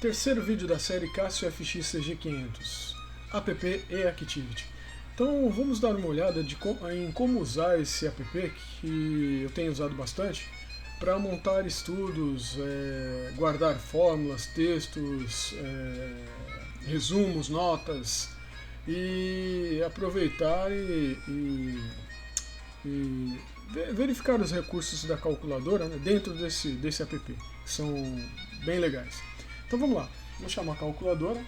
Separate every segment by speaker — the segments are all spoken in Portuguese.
Speaker 1: Terceiro vídeo da série Casio FX CG500, app e Activity. Então vamos dar uma olhada em como usar esse app, que eu tenho usado bastante, para montar estudos, guardar fórmulas, textos, resumos, notas, e aproveitar e verificar os recursos da calculadora, né, dentro desse app, que são bem legais. Então vamos lá, vou chamar a calculadora,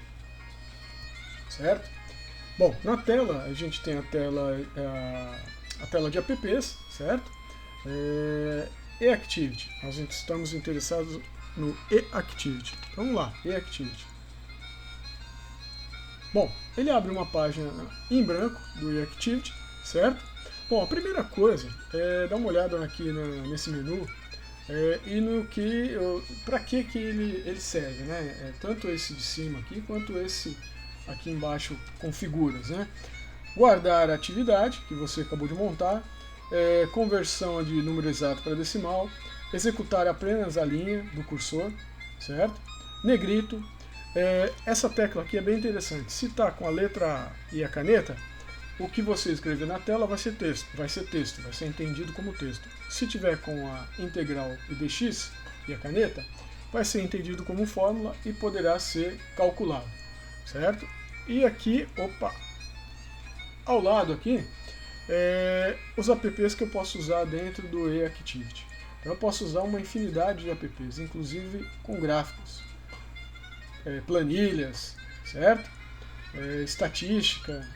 Speaker 1: certo? Bom, na tela a gente tem a tela de apps, certo? E-Activity, nós estamos interessados no E-Activity. Vamos lá, E-Activity. Bom, ele abre uma página em branco do E-Activity, certo? Bom, a primeira coisa é dar uma olhada aqui nesse menu e no para que ele serve, né? Tanto esse de cima aqui quanto esse aqui embaixo com figuras, né? Guardar a atividade que você acabou de montar, conversão de número exato para decimal, executar apenas a linha do cursor, certo? Negrito. Essa tecla aqui é bem interessante. Se está com a letra A e a caneta, o que você escrever na tela vai ser texto, vai ser entendido como texto. Se tiver com a integral e dx e a caneta, vai ser entendido como fórmula e poderá ser calculado, certo? E aqui, ao lado aqui, os apps que eu posso usar dentro do E-Activity. Então eu posso usar uma infinidade de apps, inclusive com gráficos, planilhas, certo? Estatística,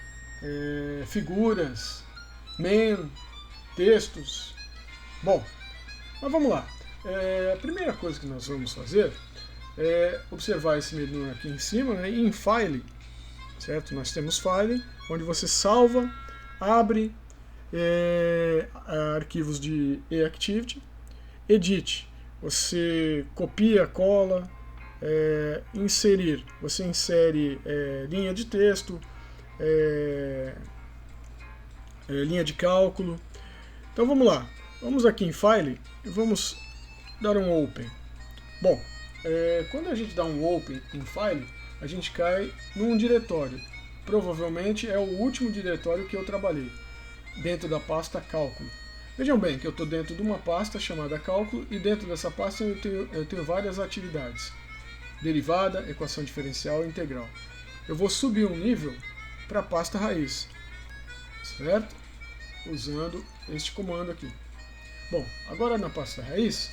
Speaker 1: figuras, textos. Bom, mas vamos lá. A primeira coisa que nós vamos fazer é observar esse menu aqui em cima, né, em File, certo? Nós temos File, onde você salva, abre arquivos de E-Activity, Edit, você copia, cola, inserir, você insere linha de texto, linha de cálculo. Então vamos lá, vamos aqui em File e vamos dar um Open. Bom, quando a gente dá um Open em File, a gente cai num diretório. Provavelmente é o último diretório que eu trabalhei, dentro da pasta Cálculo. Vejam bem que eu estou dentro de uma pasta chamada Cálculo, e dentro dessa pasta eu tenho várias atividades. Derivada, equação diferencial e integral. Eu vou subir um nível para a pasta raiz, certo? Usando este comando aqui. Bom, agora na pasta raiz,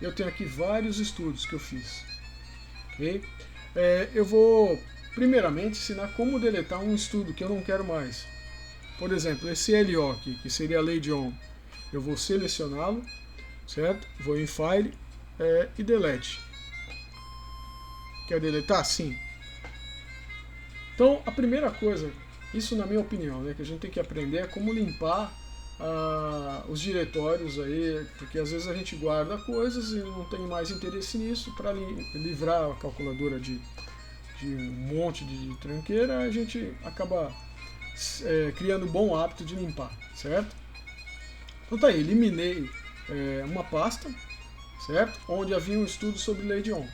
Speaker 1: eu tenho aqui vários estudos que eu fiz. Okay? Eu vou, primeiramente, ensinar como deletar um estudo que eu não quero mais. Por exemplo, esse LO aqui, que seria a lei de Ohm. Eu vou selecioná-lo, certo? Vou em File e Delete. Quer deletar? Sim. Então, a primeira coisa, isso na minha opinião, né, que a gente tem que aprender é como limpar os diretórios aí, porque às vezes a gente guarda coisas e não tem mais interesse nisso. Para livrar a calculadora de um monte de tranqueira, a gente acaba criando um bom hábito de limpar, certo? Então tá aí, eliminei uma pasta, certo? Onde havia um estudo sobre lei de Ohm,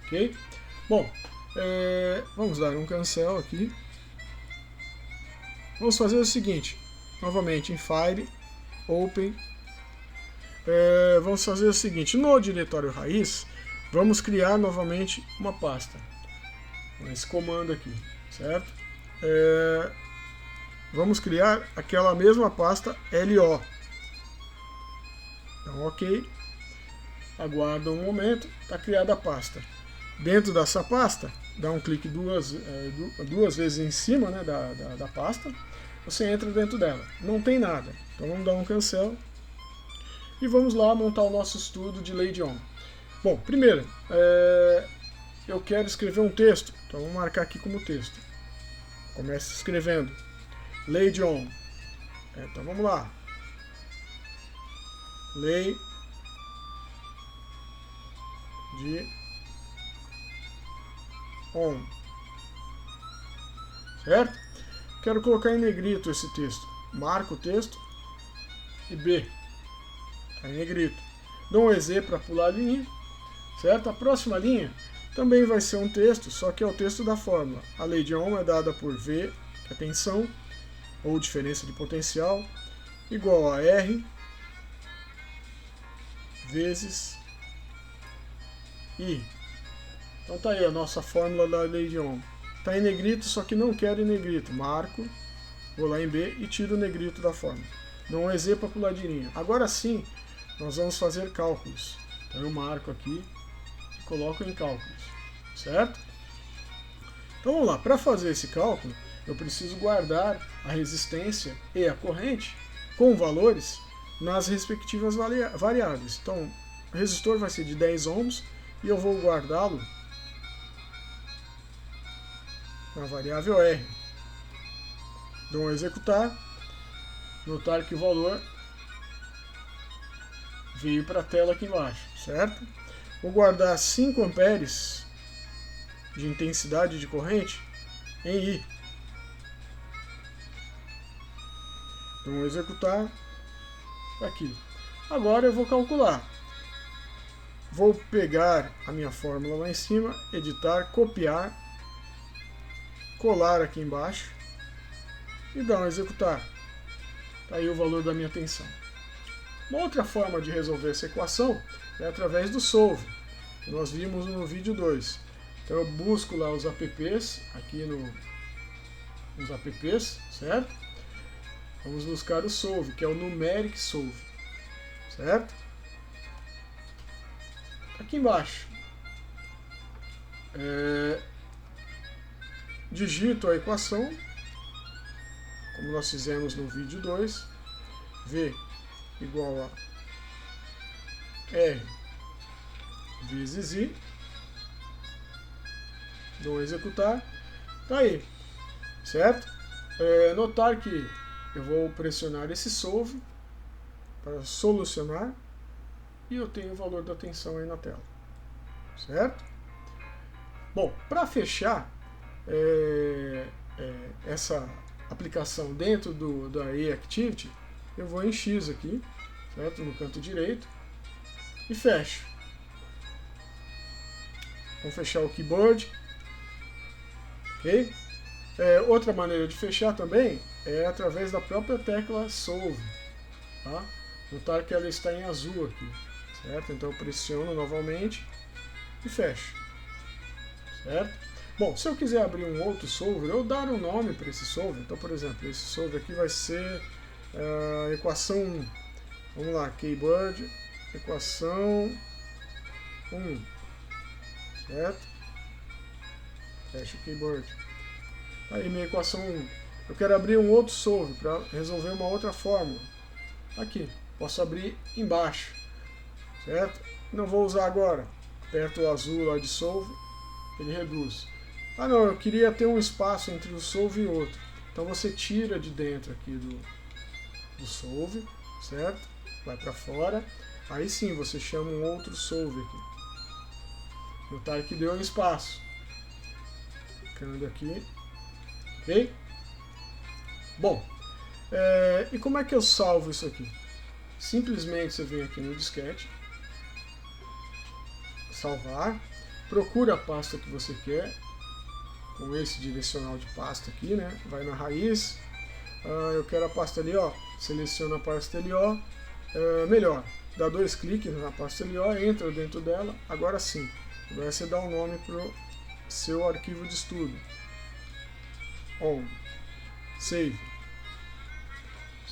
Speaker 1: ok? Bom, vamos dar um cancel aqui. Vamos fazer o seguinte, novamente em File, Open. Vamos fazer o seguinte, no diretório raiz, vamos criar novamente uma pasta. Com esse comando aqui, certo? Vamos criar aquela mesma pasta LO. Então, ok. Aguarda um momento, está criada a pasta. Dentro dessa pasta, dá um clique duas vezes em cima, né, da pasta, você entra dentro dela. Não tem nada. Então vamos dar um cancel e vamos lá montar o nosso estudo de lei de Ohm. Bom, primeiro, eu quero escrever um texto, então vamos marcar aqui como texto. Comece escrevendo lei de Ohm. Então vamos lá. Lei de Ohm. Certo? Quero colocar em negrito esse texto. Marco o texto e B. Está em negrito. Dou um EZ para pular a linha. Certo? A próxima linha Também vai ser um texto, só que é o texto da fórmula. A lei de Ohm é dada por V, que é tensão, ou diferença de potencial, igual a R vezes I. Então tá aí a nossa fórmula da lei de Ohm. Está em negrito, só que não quero em negrito. Marco, vou lá em B e tiro o negrito da fórmula. Dou um EZ para pular de linha. Agora sim, nós vamos fazer cálculos. Então eu marco aqui e coloco em cálculos, certo? Então vamos lá, para fazer esse cálculo, eu preciso guardar a resistência e a corrente com valores nas respectivas variáveis. Então, o resistor vai ser de 10 ohms e eu vou guardá-lo na variável R. Dou um executar, notar que o valor veio para a tela aqui embaixo, certo? Vou guardar 5 amperes de intensidade de corrente em I. Dou um executar aqui. Agora eu vou calcular. Vou pegar a minha fórmula lá em cima, editar, copiar, colar aqui embaixo e dar um executar. Está aí o valor da minha tensão. Uma outra forma de resolver essa equação é através do solve, que nós vimos no vídeo 2. Então eu busco lá os apps, aqui nos apps, certo? Vamos buscar o solve, que é o numeric solve, certo? Aqui embaixo, digito a equação, como nós fizemos no vídeo 2, V igual a R vezes I, dou um executar, tá aí, certo? Notar que eu vou pressionar esse solve para solucionar e eu tenho o valor da tensão aí na tela, certo? Bom, para fechar essa aplicação dentro da eActivity, eu vou em X aqui, certo? No canto direito, e fecho. Vamos fechar o keyboard, ok? Outra maneira de fechar também é através da própria tecla Solve, tá? Notar que ela está em azul aqui, certo? Então eu pressiono novamente e fecho, certo? Bom, se eu quiser abrir um outro solver, eu dar um nome para esse solver. Então, por exemplo, esse solver aqui vai ser equação 1. Vamos lá, keyboard, equação 1, certo? Fecha o keyboard. Aí minha equação 1. Eu quero abrir um outro solver para resolver uma outra fórmula. Aqui, posso abrir embaixo, certo? Não vou usar agora. Aperto o azul lá de solve, ele reduz. Ah não, eu queria ter um espaço entre o solve e outro. Então você tira de dentro aqui do solve, certo? Vai para fora. Aí sim você chama um outro solve aqui. Notar que deu um espaço. Clicando aqui. Ok? Bom, e como é que eu salvo isso aqui? Simplesmente você vem aqui no disquete, salvar, procura a pasta que você quer, com esse direcional de pasta aqui, né? Vai na raiz, eu quero a pasta LO, seleciona a pasta LO, melhor, dá 2 cliques na pasta LO, entra dentro dela, agora sim, agora você dá um nome para o seu arquivo de estudo, save,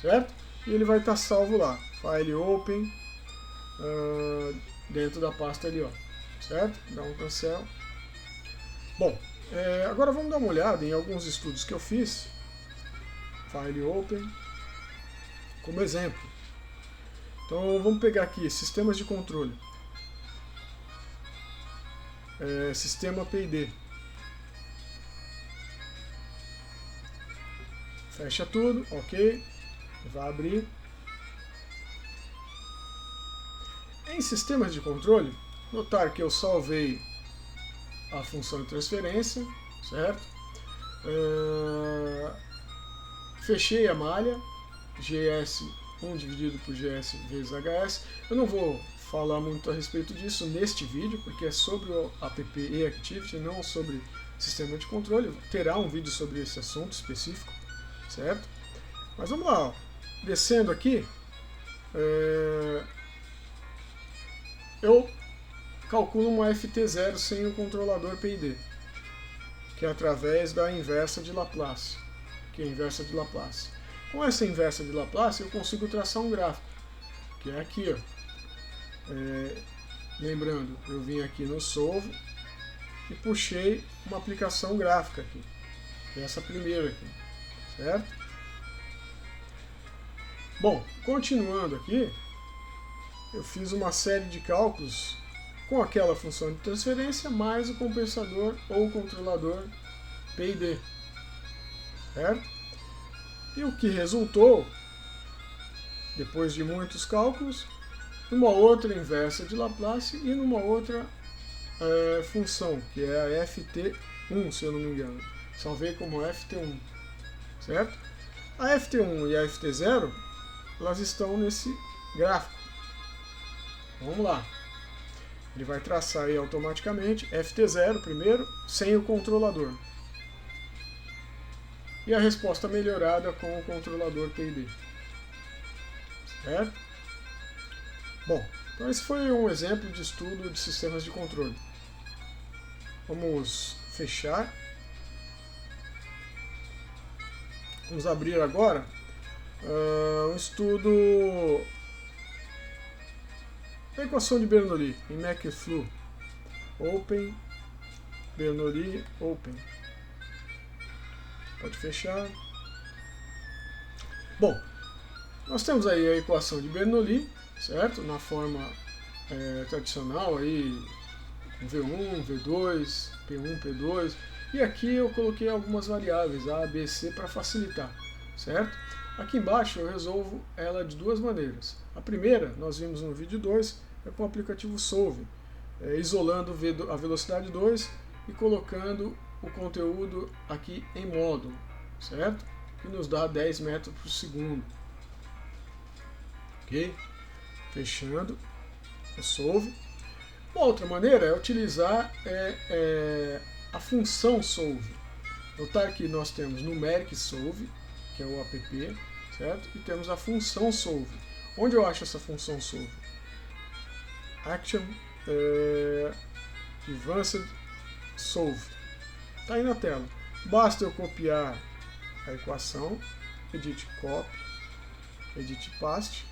Speaker 1: certo? E ele vai estar salvo lá, file open, dentro da pasta LO, certo? Dá um cancel. Bom, agora vamos dar uma olhada em alguns estudos que eu fiz, file open, como exemplo. Então vamos pegar aqui, sistemas de controle, sistema PID. Fecha tudo, ok, vai abrir. Em sistemas de controle, notar que eu salvei a função de transferência, certo? Fechei a malha, GS1 dividido por GS vezes HS. Eu não vou falar muito a respeito disso neste vídeo, porque é sobre o app eActivity, não sobre sistema de controle. Terá um vídeo sobre esse assunto específico, certo? Mas vamos lá, ó. Descendo aqui, eu calculo uma FT0 sem o controlador PID, que é através da inversa de Laplace, que é a inversa de Laplace. Com essa inversa de Laplace eu consigo traçar um gráfico, que é aqui, ó. Lembrando, eu vim aqui no Solve e puxei uma aplicação gráfica aqui, que é essa primeira aqui, certo? Bom, continuando aqui, eu fiz uma série de cálculos com aquela função de transferência mais o compensador ou o controlador PID, certo? E o que resultou, depois de muitos cálculos, numa outra inversa de Laplace e numa outra função, que é a FT1, se eu não me engano. Salvei como FT1, certo? A FT1 e a FT0, elas estão nesse gráfico. Vamos lá. Ele vai traçar aí automaticamente FT0 primeiro, sem o controlador. E a resposta melhorada com o controlador PID. Certo? Bom, então esse foi um exemplo de estudo de sistemas de controle. Vamos fechar. Vamos abrir agora um estudo da equação de Bernoulli em McFlu. Open, Bernoulli, Open. Pode fechar. Bom, nós temos aí a equação de Bernoulli, certo? Na forma tradicional aí, V1, V2, P1, P2. E aqui eu coloquei algumas variáveis, A, B, C, para facilitar, certo? Aqui embaixo eu resolvo ela de duas maneiras. A primeira, nós vimos no vídeo 2, é com o aplicativo Solve, isolando a velocidade 2 e colocando o conteúdo aqui em módulo, certo? Que nos dá 10 metros por segundo. Ok? Fechando o Solve. Uma outra maneira é utilizar a função Solve. Notar que nós temos Numeric Solve, que é o app, certo? E temos a função Solve. Onde eu acho essa função Solve? Action Advanced Solve. Está aí na tela. Basta eu copiar a equação, Edit Copy, Edit Paste,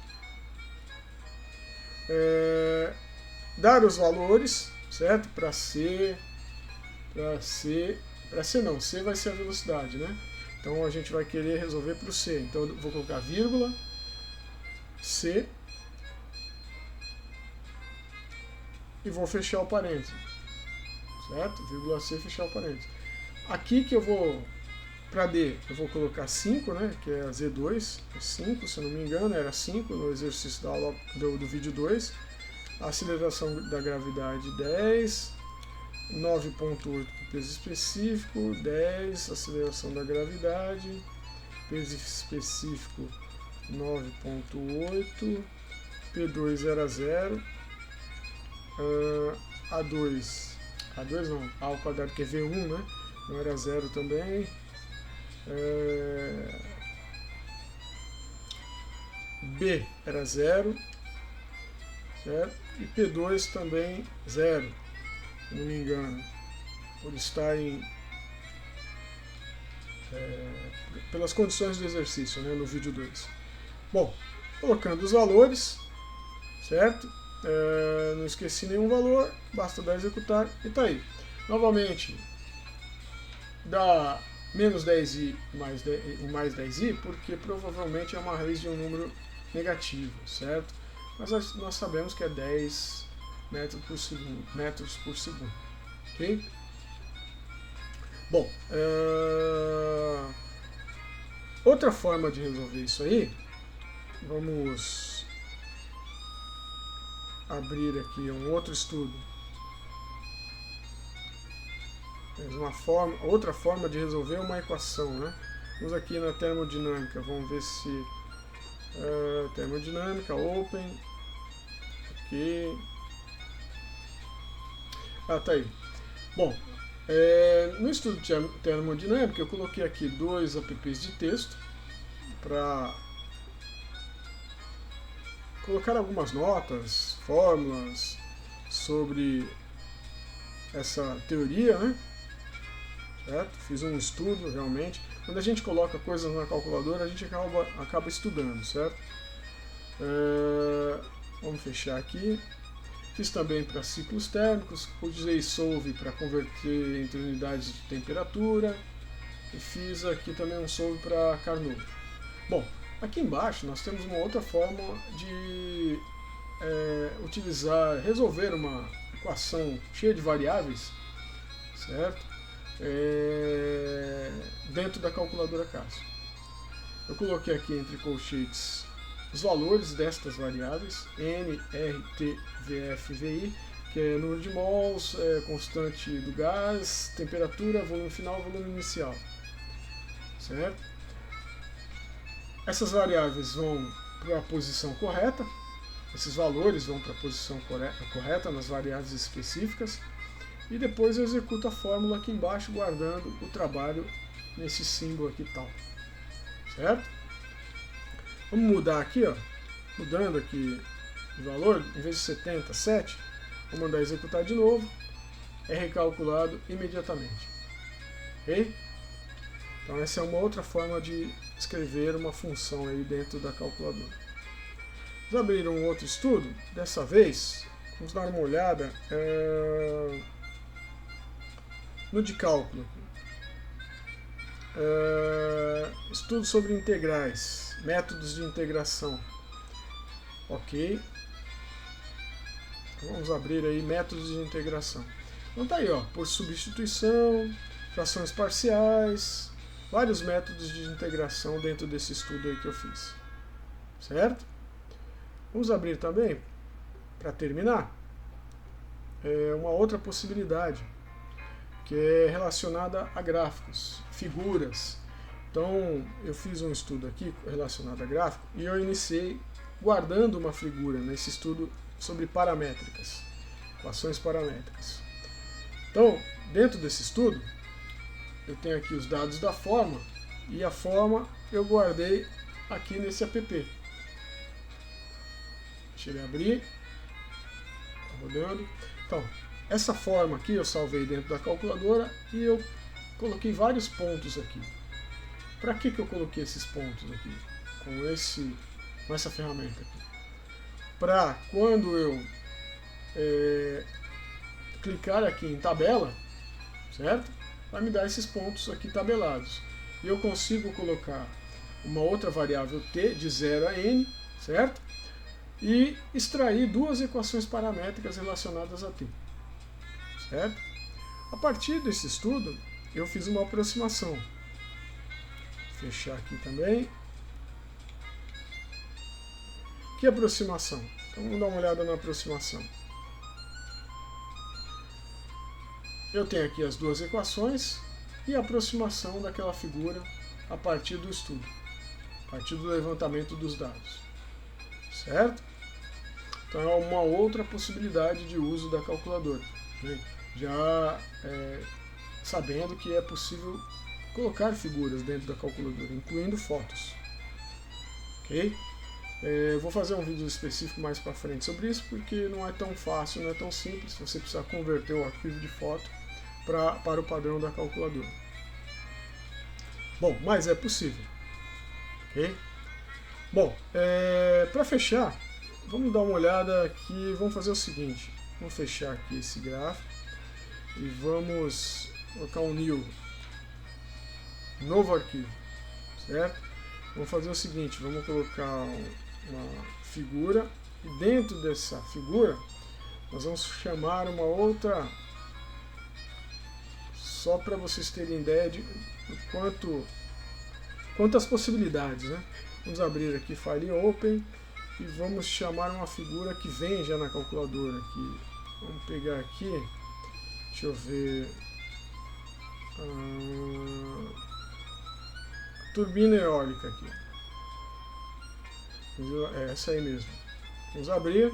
Speaker 1: dar os valores, certo? Para C não, C vai ser a velocidade, né? Então a gente vai querer resolver para o C. Então eu vou colocar vírgula, C, e vou fechar o parênteses, certo? Vírgula C, fechar o parênteses. Aqui que eu vou, para D, eu vou colocar 5, né? Que é a Z2, 5, se eu não me engano, era 5 no exercício da aula do vídeo 2. A aceleração da gravidade 10, 9.8 para peso específico, 10, aceleração da gravidade, peso específico 9.8, P2 era 0, A2 não, A ao quadrado que é V1, né? Não era 0 também, B era 0, certo? E P2 também 0, se não me engano, por estar pelas condições do exercício, né, no vídeo 2. Bom, colocando os valores, certo? Não esqueci nenhum valor, basta dar executar e está aí. Novamente, dá menos 10i mais 10i, porque provavelmente é uma raiz de um número negativo, certo? Mas nós sabemos que é 10 metros por segundo, ok? Bom, outra forma de resolver isso aí, vamos abrir aqui um outro estudo. Outra forma de resolver uma equação, né? Vamos aqui na termodinâmica, vamos ver se termodinâmica, open, Ok. Ah, tá aí. Bom, no estudo de termodinâmica eu coloquei aqui 2 apps de texto para colocar algumas notas, fórmulas sobre essa teoria, né? Certo? Fiz um estudo realmente. Quando a gente coloca coisas na calculadora, a gente acaba estudando, certo? Vamos fechar aqui. Fiz também para ciclos térmicos, usei solve para converter entre unidades de temperatura e fiz aqui também um solve para Carnot. Bom, aqui embaixo nós temos uma outra forma de resolver uma equação cheia de variáveis, certo? Dentro da calculadora Casio. Eu coloquei aqui entre colchetes os valores destas variáveis, N, R, T, VF, VI, que é número de mols, constante do gás, temperatura, volume final, volume inicial. Certo? Essas variáveis vão para a posição correta, esses valores vão para a posição correta nas variáveis específicas, e depois eu executo a fórmula aqui embaixo, guardando o trabalho nesse símbolo aqui tal. Certo? Vamos mudar aqui, ó, mudando aqui o valor, em vez de 70, 7, vou mandar executar de novo, é recalculado imediatamente. Ok? Então essa é uma outra forma de escrever uma função aí dentro da calculadora. Vamos abrir um outro estudo, dessa vez, vamos dar uma olhada no de cálculo. Estudo sobre integrais, métodos de integração. Ok. Vamos abrir aí métodos de integração. Então tá aí, ó, por substituição, frações parciais, vários métodos de integração dentro desse estudo aí que eu fiz. Certo? Vamos abrir também, para terminar, uma outra possibilidade, que é relacionada a gráficos, figuras. Então, eu fiz um estudo aqui relacionado a gráfico e eu iniciei guardando uma figura nesse estudo sobre paramétricas, equações paramétricas. Então, dentro desse estudo, eu tenho aqui os dados da forma e a forma eu guardei aqui nesse app. Deixa ele abrir, está rodando. Então, essa forma aqui eu salvei dentro da calculadora e eu coloquei vários pontos aqui. Para que eu coloquei esses pontos aqui com essa ferramenta aqui? Para quando eu clicar aqui em tabela, certo? Vai me dar esses pontos aqui tabelados. E eu consigo colocar uma outra variável t de 0 a n, certo? E extrair duas equações paramétricas relacionadas a t. Certo? A partir desse estudo, eu fiz uma aproximação. Vou fechar aqui também. Que aproximação? Então vamos dar uma olhada na aproximação. Eu tenho aqui as duas equações e a aproximação daquela figura a partir do estudo, a partir do levantamento dos dados. Certo? Então é uma outra possibilidade de uso da calculadora, né? Já sabendo que é possível colocar figuras dentro da calculadora, incluindo fotos. Ok? Vou fazer um vídeo específico mais para frente sobre isso, porque não é tão fácil, não é tão simples, você precisa converter o arquivo de foto para o padrão da calculadora. Bom, mas é possível. Ok? Bom, para fechar, vamos dar uma olhada aqui, vamos fazer o seguinte, vamos fechar aqui esse gráfico e vamos colocar um novo arquivo, certo? Vamos fazer o seguinte, vamos colocar uma figura e dentro dessa figura nós vamos chamar uma outra, só para vocês terem ideia de quantas possibilidades, né? Vamos abrir aqui File Open e vamos chamar uma figura que vem já na calculadora aqui. Vamos pegar aqui, deixa eu ver, turbina eólica aqui. É essa aí mesmo. Vamos abrir.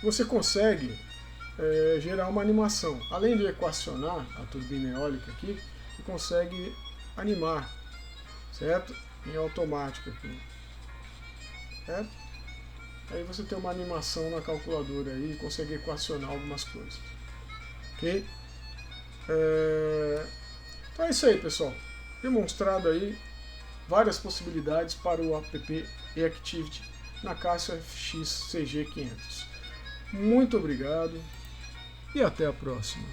Speaker 1: você consegue gerar uma animação. Além de equacionar a turbina eólica aqui, você consegue animar, certo? Em automático aqui, certo? Aí você tem uma animação na calculadora aí e consegue equacionar algumas coisas, ok? Então é isso aí, pessoal. Demonstrado aí várias possibilidades para o app eActivity na Casio FX CG500. Muito obrigado e até a próxima.